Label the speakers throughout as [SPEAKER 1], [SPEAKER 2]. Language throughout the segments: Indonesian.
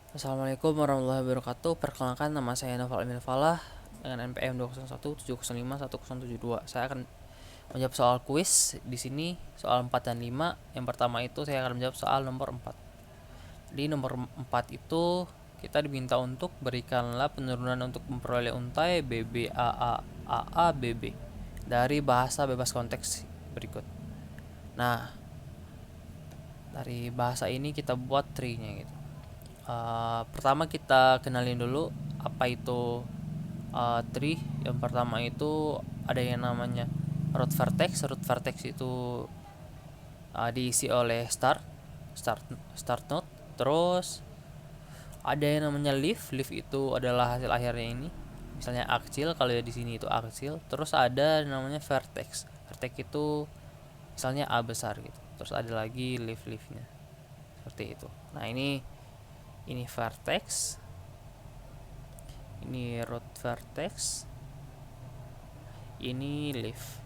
[SPEAKER 1] Assalamualaikum warahmatullahi wabarakatuh. Perkenalkan, nama saya Noval Emil Falah dengan NPM 20170511072. Saya akan menjawab soal kuis di sini, soal 4 dan 5. Yang pertama itu saya akan menjawab soal nomor 4. Di nomor 4 itu kita diminta untuk berikanlah penurunan untuk memperoleh untai BBAA dari bahasa bebas konteks berikut. Nah, dari bahasa ini kita buat tree-nya gitu. Pertama kita kenalin dulu apa itu tree. Yang pertama itu ada yang namanya root vertex. Root vertex itu diisi oleh start node. Terus ada yang namanya leaf. Leaf itu adalah hasil akhirnya ini. Misalnya aksil, kalau ya di sini itu aksil. Terus ada namanya vertex. Vertex itu misalnya A besar gitu. Terus ada lagi leaf-leafnya. Seperti itu. Nah, ini vertex, ini root vertex, ini leaf.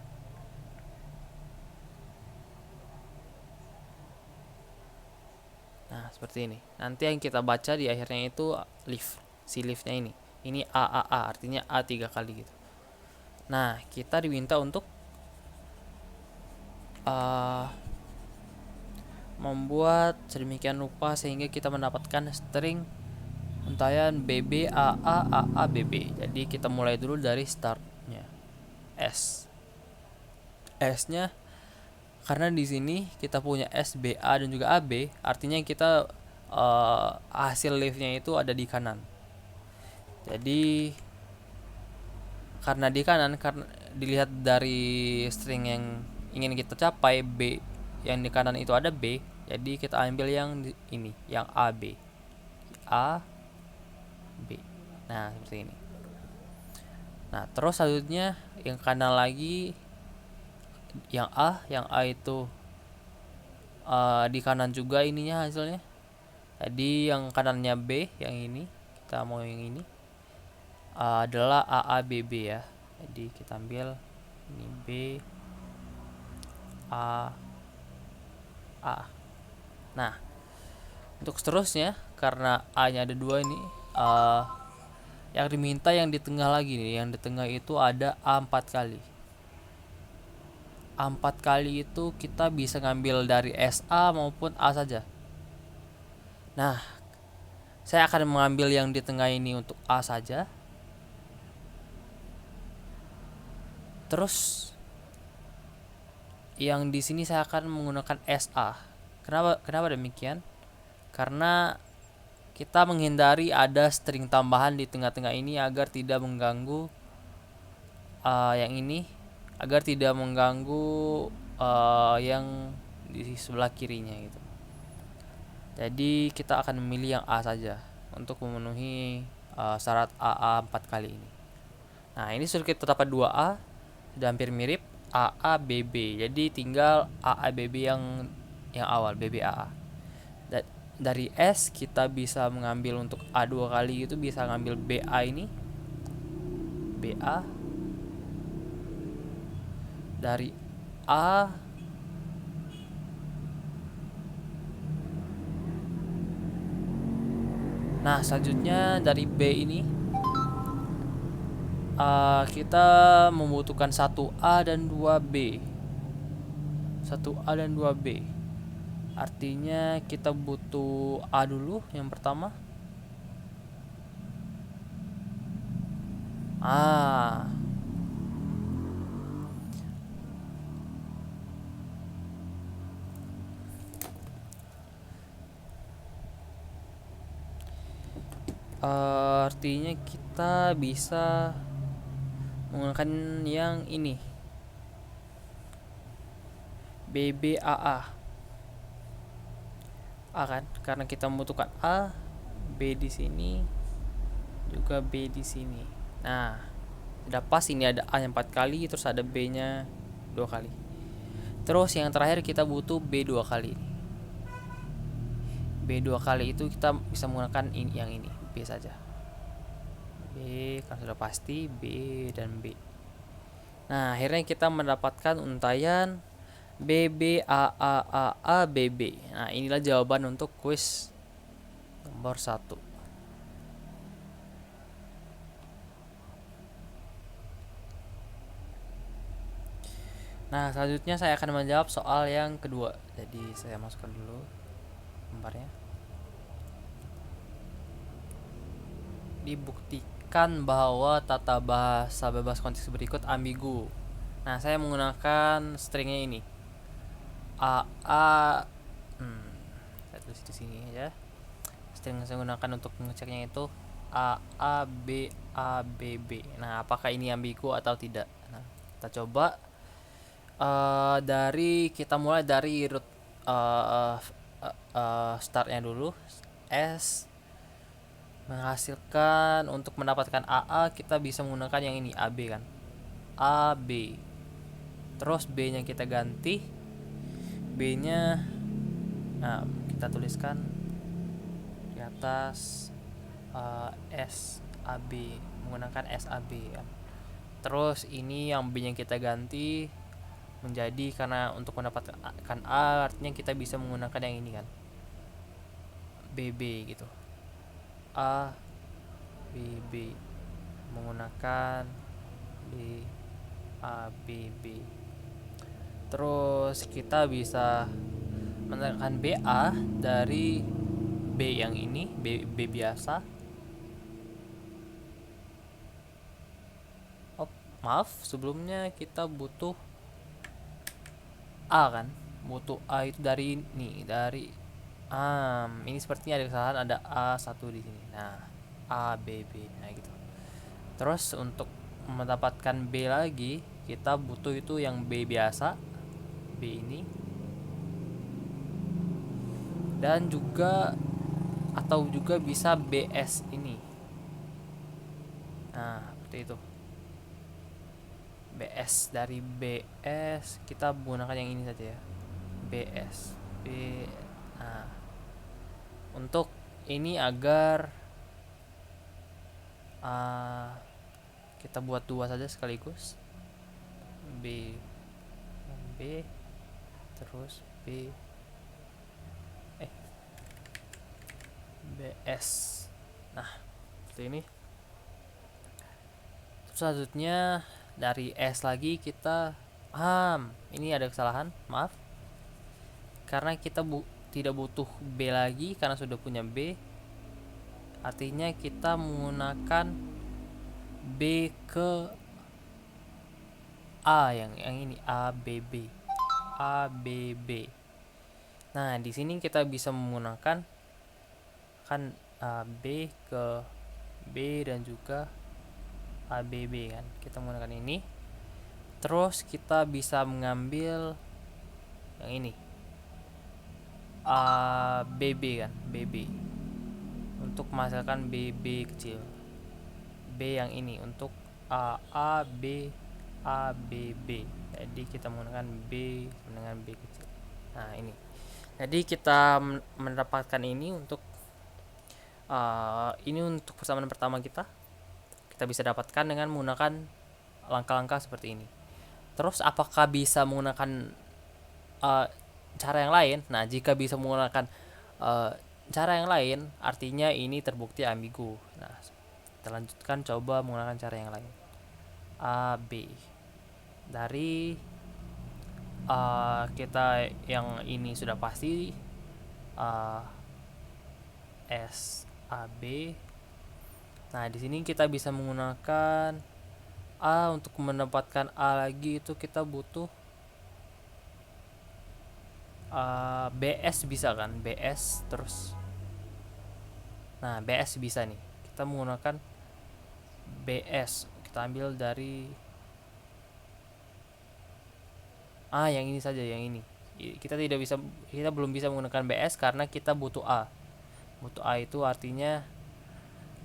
[SPEAKER 1] Nah, seperti ini. Nanti yang kita baca di akhirnya itu leaf, si leafnya ini A, artinya A 3 kali gitu. Nah, kita diminta untuk uh, membuat sedemikian rupa sehingga kita mendapatkan string untayan BB AA BB. Jadi kita mulai dulu dari startnya S. S-nya karena di sini kita punya SBA dan juga AB, artinya kita hasil leaf-nya itu ada di kanan. Jadi karena di kanan, karena dilihat dari string yang ingin kita capai B, yang di kanan itu ada B, jadi kita ambil yang ini, yang AB. A B. Nah, seperti ini. Nah, terus selanjutnya yang kanan lagi yang A itu di kanan juga ininya hasilnya. Jadi yang kanannya B, yang ini kita mau yang ini adalah AABB ya. Jadi kita ambil ini B A A. Nah, untuk seterusnya karena A-nya ada dua ini, yang diminta yang di tengah lagi nih. Yang di tengah itu ada A 4 kali. A 4 kali itu kita bisa ngambil dari SA maupun A saja. Nah, saya akan mengambil yang di tengah ini untuk A saja. Terus yang di sini saya akan menggunakan SA. Kenapa demikian? Karena kita menghindari ada string tambahan di tengah-tengah ini agar tidak mengganggu yang ini, agar tidak mengganggu yang di sebelah kirinya gitu. Jadi kita akan memilih yang A saja untuk memenuhi syarat AA 4 kali ini. Nah, ini sirkuit tetapan 2A sudah hampir mirip AABB. Jadi tinggal AABB yang awal, BBAA. Dari S kita bisa mengambil untuk A 2 kali, itu bisa ngambil BA ini. BA dari A. Nah, selanjutnya dari B ini kita membutuhkan 1A dan 2B. 1A dan 2B. Artinya kita butuh A dulu yang pertama. Ah. Artinya kita bisa menggunakan yang ini. BBAA. A kan? Karena kita membutuhkan A, B di sini, juga B di sini. Nah, sudah pas ini ada A yang 4 kali, terus ada B-nya 2 kali. Terus yang terakhir kita butuh B 2 kali. B 2 kali itu kita bisa menggunakan yang ini, B saja. B kan sudah pasti B dan B. Nah, akhirnya kita mendapatkan untayan BBAAABB. Nah, inilah jawaban untuk kuis nomor 1. Nah, selanjutnya saya akan menjawab soal yang kedua. Jadi saya masukkan dulu gambarnya. Dibuktikan bahwa tata bahasa bebas konteks berikut ambigu. Nah, saya menggunakan stringnya ini. A saya tulis di sini aja. String yang saya gunakan untuk mengeceknya itu A B. Nah, apakah ini ambigu atau tidak? Nah, kita coba kita mulai dari root startnya dulu. S menghasilkan untuk mendapatkan AA kita bisa menggunakan yang ini AB kan. AB. Terus B-nya kita ganti. B-nya kita tuliskan di atas SAB menggunakan SAB kan. Terus ini yang B-nya kita ganti menjadi, karena untuk mendapatkan A artinya kita bisa menggunakan yang ini kan. BB gitu. A BB menggunakan B A BB. Terus kita bisa menekan BA dari B yang ini, B biasa. Oh, maaf, sebelumnya kita butuh A kan? Butuh A itu dari ini, dari ini sepertinya ada kesalahan, ada A1 di sini. Nah, A B B. Nah, gitu. Terus untuk mendapatkan B lagi, kita butuh itu yang B biasa. B ini. Dan juga atau juga bisa BS ini. Nah, seperti itu. BS, dari BS kita menggunakan yang ini saja ya. BS. B. Nah, untuk ini agar kita buat dua saja sekaligus. B B terus BS. Nah, seperti ini. Terus selanjutnya dari S lagi kita ini ada kesalahan, maaf. Karena kita tidak butuh B lagi karena sudah punya B. Artinya kita menggunakan B ke A yang ini A B B. Nah, di sini kita bisa menggunakan kan B ke B dan juga ABB kan. Kita menggunakan ini. Terus kita bisa mengambil yang ini. BB kan, BB. Untuk menghasilkan BB kecil. B yang ini untuk AB ABB. Jadi kita menggunakan B dengan B kecil. Nah, ini. Jadi kita mendapatkan ini untuk persamaan pertama kita bisa dapatkan dengan menggunakan langkah-langkah seperti ini. Terus apakah bisa menggunakan cara yang lain? Nah, jika bisa menggunakan cara yang lain, artinya ini terbukti ambigu. Nah, kita lanjutkan coba menggunakan cara yang lain. A B. Dari kita yang ini sudah pasti S A B. Nah, di sini kita bisa menggunakan A. Untuk mendapatkan A lagi itu kita butuh BS bisa kan, BS terus. Nah, BS bisa nih. Kita menggunakan BS. Kita ambil dari yang ini saja, yang ini. Kita belum bisa menggunakan BS karena kita butuh A. Butuh A itu artinya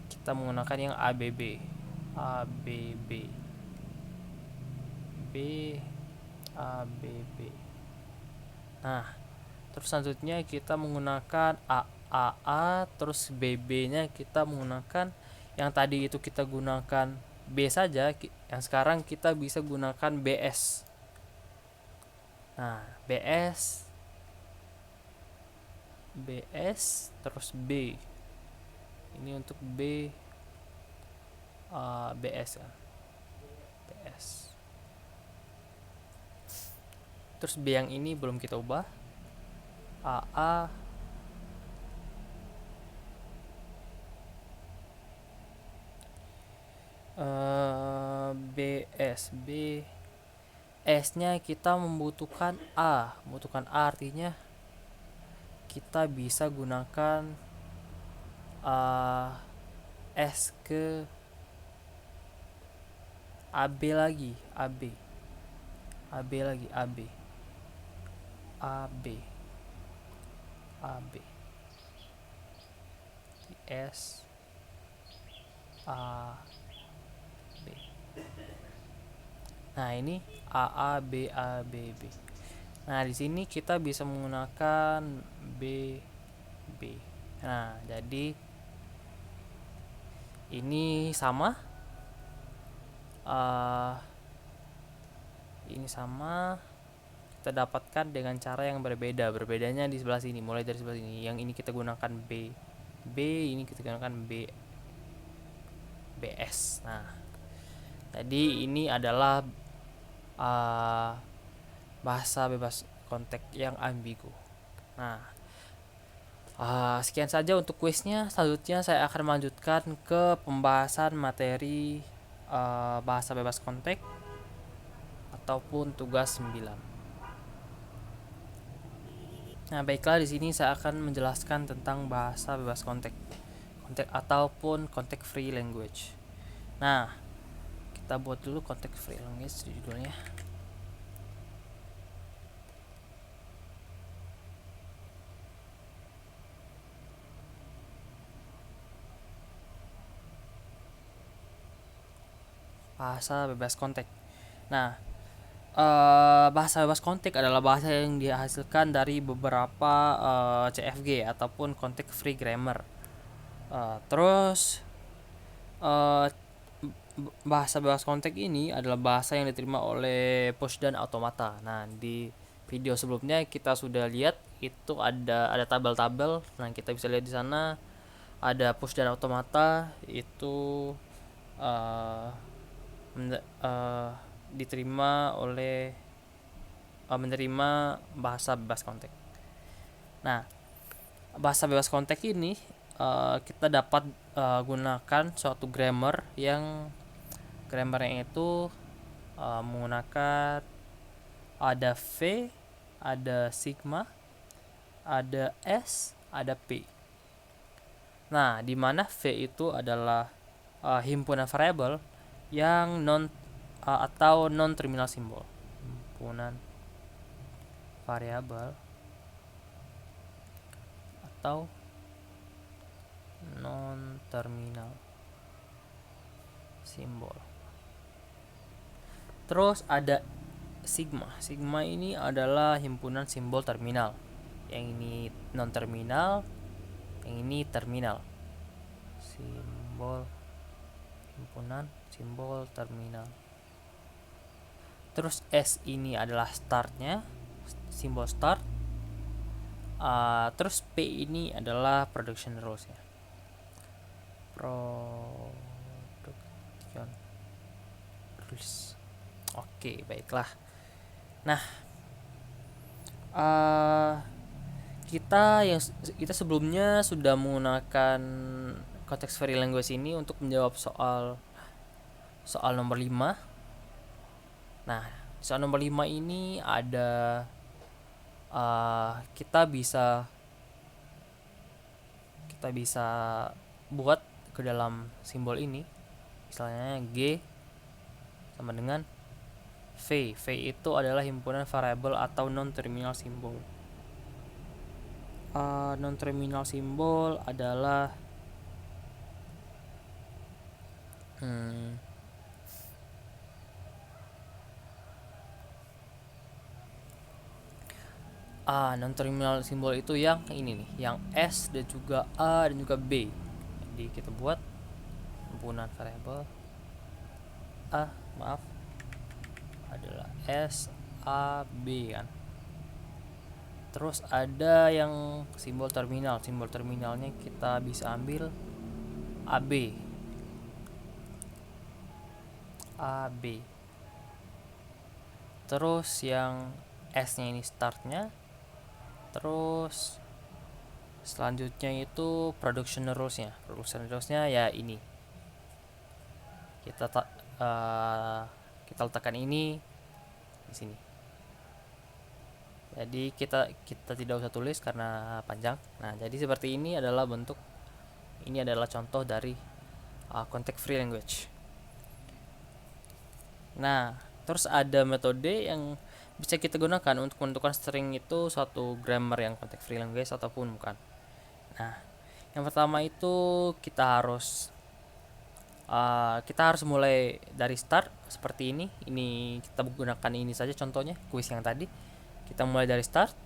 [SPEAKER 1] kita menggunakan yang ABB. ABB. B ABB. Nah, terus selanjutnya kita menggunakan AA, terus BB-nya kita menggunakan yang tadi itu kita gunakan B saja, yang sekarang kita bisa gunakan BS. Nah, BS terus B. Ini untuk B BS kan. BS. Terus B yang ini belum kita ubah. AA BS. B S nya kita membutuhkan A. Membutuhkan A artinya kita bisa gunakan S ke AB lagi. AB lagi. AB S A B. Nah, ini A B. Nah, di sini kita bisa menggunakan B. Nah, jadi ini sama. Ini sama kita dapatkan dengan cara yang berbeda. Berbedanya di sebelah sini, mulai dari sebelah sini. Yang ini kita gunakan B. Ini kita gunakan BS. Nah, jadi ini adalah bahasa bebas konteks yang ambigu. Nah, sekian saja untuk kuisnya. Selanjutnya saya akan melanjutkan ke pembahasan materi bahasa bebas konteks ataupun tugas 9. Nah, baiklah, di sini saya akan menjelaskan tentang bahasa bebas konteks ataupun konteks free language. Nah, kita buat dulu konteks free language di judulnya. Bahasa bebas konteks. Nah, bahasa bebas konteks adalah bahasa yang dihasilkan dari beberapa CFG ataupun konteks free grammar. Terus bahasa bebas konteks ini adalah bahasa yang diterima oleh push dan automata. Nah, di video sebelumnya kita sudah lihat itu ada tabel-tabel. Nah, kita bisa lihat di sana ada push dan automata itu diterima oleh menerima bahasa bebas konteks. Nah, bahasa bebas konteks ini kita dapat gunakan suatu grammar yang itu menggunakan ada V, ada sigma, ada S, ada P. Nah, di mana V itu adalah himpunan variabel yang atau non terminal simbol. Himpunan variabel atau non terminal simbol. Terus ada sigma. Sigma ini adalah himpunan simbol terminal. Yang ini non terminal, yang ini terminal. Simbol himpunan simbol terminal. Terus S ini adalah startnya, simbol start. Terus P ini adalah production rules-nya. Production rules. Oke, baiklah. Nah, kita sebelumnya sudah menggunakan konteks free language ini untuk menjawab soal nomor 5. Nah, soal nomor 5 ini ada kita bisa buat ke dalam simbol ini. Misalnya G sama dengan V. V itu adalah himpunan variabel atau non terminal simbol. Non terminal simbol adalah non terminal simbol itu yang ini nih, yang S dan juga A dan juga B. Jadi kita buat himpunan variabel adalah S A B kan. Terus ada yang simbol terminal. Simbol terminalnya kita bisa ambil AB. Terus yang S-nya ini startnya. Terus selanjutnya itu production rulesnya ya ini kita kita letakkan ini di sini. Jadi kita tidak usah tulis karena panjang. Nah, jadi seperti ini adalah contoh dari context free language. Nah, terus ada metode yang bisa kita gunakan untuk menentukan string itu suatu grammar yang context free language ataupun bukan. Nah, yang pertama itu kita harus mulai dari start seperti ini. Ini kita gunakan ini saja contohnya, kuis yang tadi. Kita mulai dari start.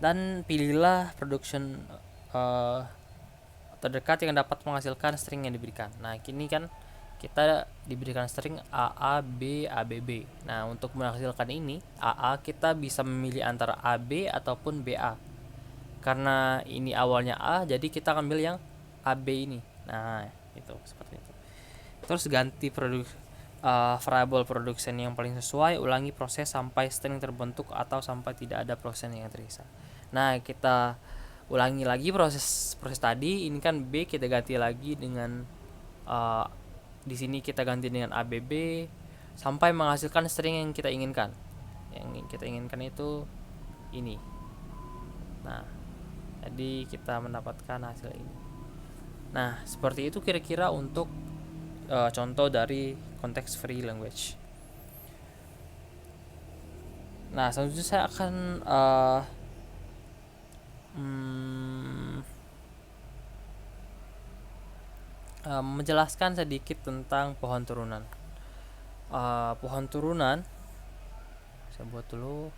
[SPEAKER 1] Dan pilihlah production terdekat yang dapat menghasilkan string yang diberikan. Nah, kini kan kita diberikan string AA, B, ABB. Nah, untuk menghasilkan ini, AA kita bisa memilih antara AB ataupun BA. Karena ini awalnya A, jadi kita ambil yang AB ini. Nah, itu seperti itu. Terus ganti variable production yang paling sesuai, ulangi proses sampai string terbentuk atau sampai tidak ada proses yang tersisa. Nah, kita ulangi lagi proses tadi. Ini kan B kita ganti lagi dengan di sini kita ganti dengan ABB sampai menghasilkan string yang kita inginkan. Yang kita inginkan itu ini. Nah, jadi kita mendapatkan hasil ini. Nah, seperti itu kira-kira untuk contoh dari context free language. Nah, selanjutnya saya akan menjelaskan sedikit tentang pohon turunan. Pohon turunan saya buat dulu.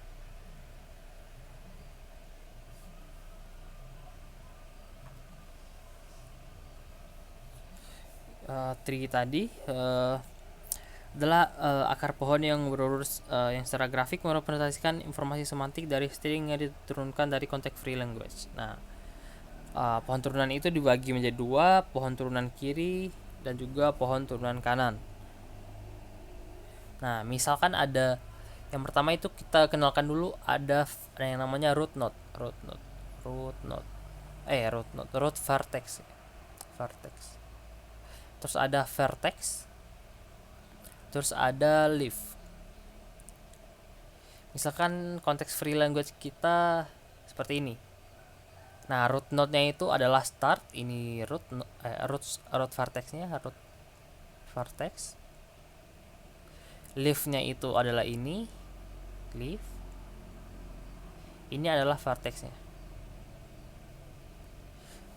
[SPEAKER 1] Tree tadi adalah akar pohon yang berurus yang secara grafik merepresentasikan informasi semantik dari string yang diturunkan dari konteks free language. Nah, pohon turunan itu dibagi menjadi dua, pohon turunan kiri dan juga pohon turunan kanan. Nah, misalkan ada yang pertama itu kita kenalkan dulu, ada yang namanya root node vertex. Terus ada vertex, terus ada leaf. Misalkan konteks free language kita seperti ini. Nah, root node-nya itu adalah start, ini root vertex-nya, root vertex. Leaf-nya itu adalah ini, leaf. Ini adalah vertex-nya.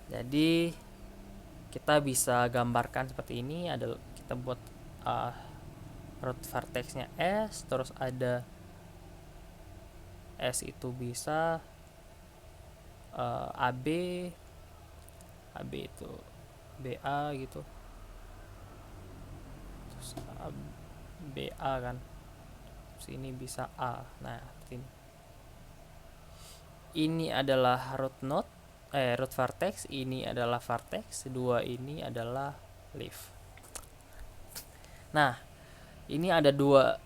[SPEAKER 1] Jadi kita bisa gambarkan seperti ini. Kita buat root vertex-nya S, terus ada S itu bisa AB itu BA gitu, terus BA kan, terus ini bisa A. Nah, ini adalah root vertex, ini adalah vertex, dua ini adalah leaf. Nah, ini ada dua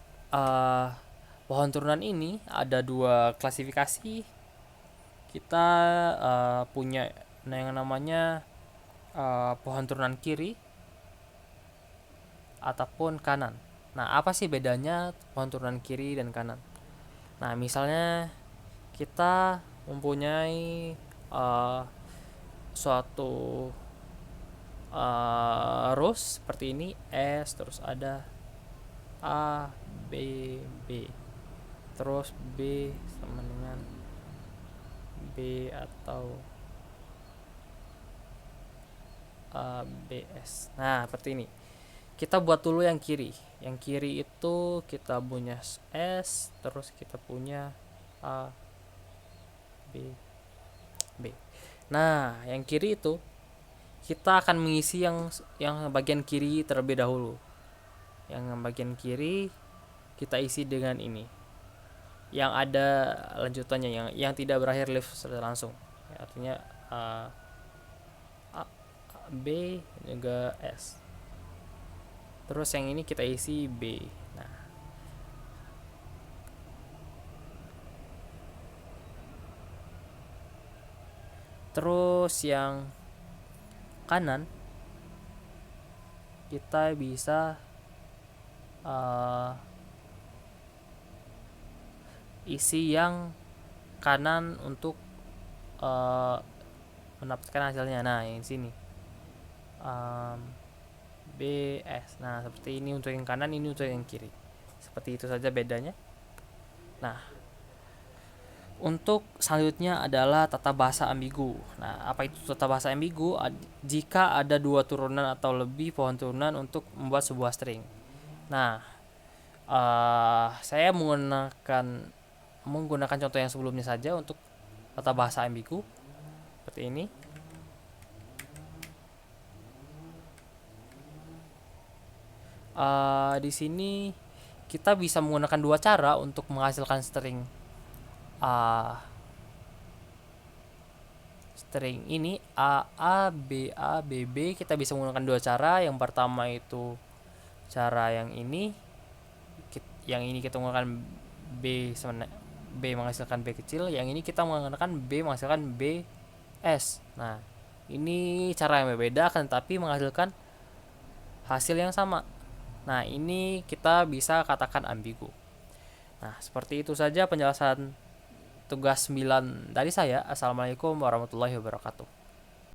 [SPEAKER 1] pohon turunan ini ada dua klasifikasi. Kita punya yang namanya pohon turunan kiri ataupun kanan. Nah, apa sih bedanya pohon turunan kiri dan kanan? Nah, misalnya kita mempunyai suatu rows seperti ini, S, terus ada A, B, B, terus B sama dengan B atau BS. Nah, seperti ini. Kita buat dulu yang kiri. Yang kiri itu kita punya S, terus kita punya A, B, B. Nah, yang kiri itu kita akan mengisi yang bagian kiri terlebih dahulu. Yang bagian kiri kita isi dengan ini. Yang ada lanjutannya yang tidak berakhir leaf langsung. Ya, artinya B juga S. Terus yang ini kita isi B. Nah, Terus yang kanan kita bisa isi yang kanan untuk mendapatkan hasilnya. Nah, yang sini BS. Nah, seperti ini untuk yang kanan, ini untuk yang kiri. Seperti itu saja bedanya. Nah, untuk selanjutnya adalah tata bahasa ambigu. Nah, apa itu tata bahasa ambigu? Jika ada dua turunan atau lebih pohon turunan untuk membuat sebuah string. Nah, saya menggunakan contoh yang sebelumnya saja untuk tata bahasa ambigu seperti ini. Di sini kita bisa menggunakan dua cara untuk menghasilkan string string ini A B. Kita bisa menggunakan dua cara. Yang pertama itu cara yang ini kita menggunakan B menghasilkan B kecil, yang ini kita menggunakan B menghasilkan BS. Nah, ini cara yang berbeda kan, tapi menghasilkan hasil yang sama. Nah, ini kita bisa katakan ambigu. Nah, seperti itu saja penjelasan tugas 9 dari saya. Assalamualaikum warahmatullahi wabarakatuh.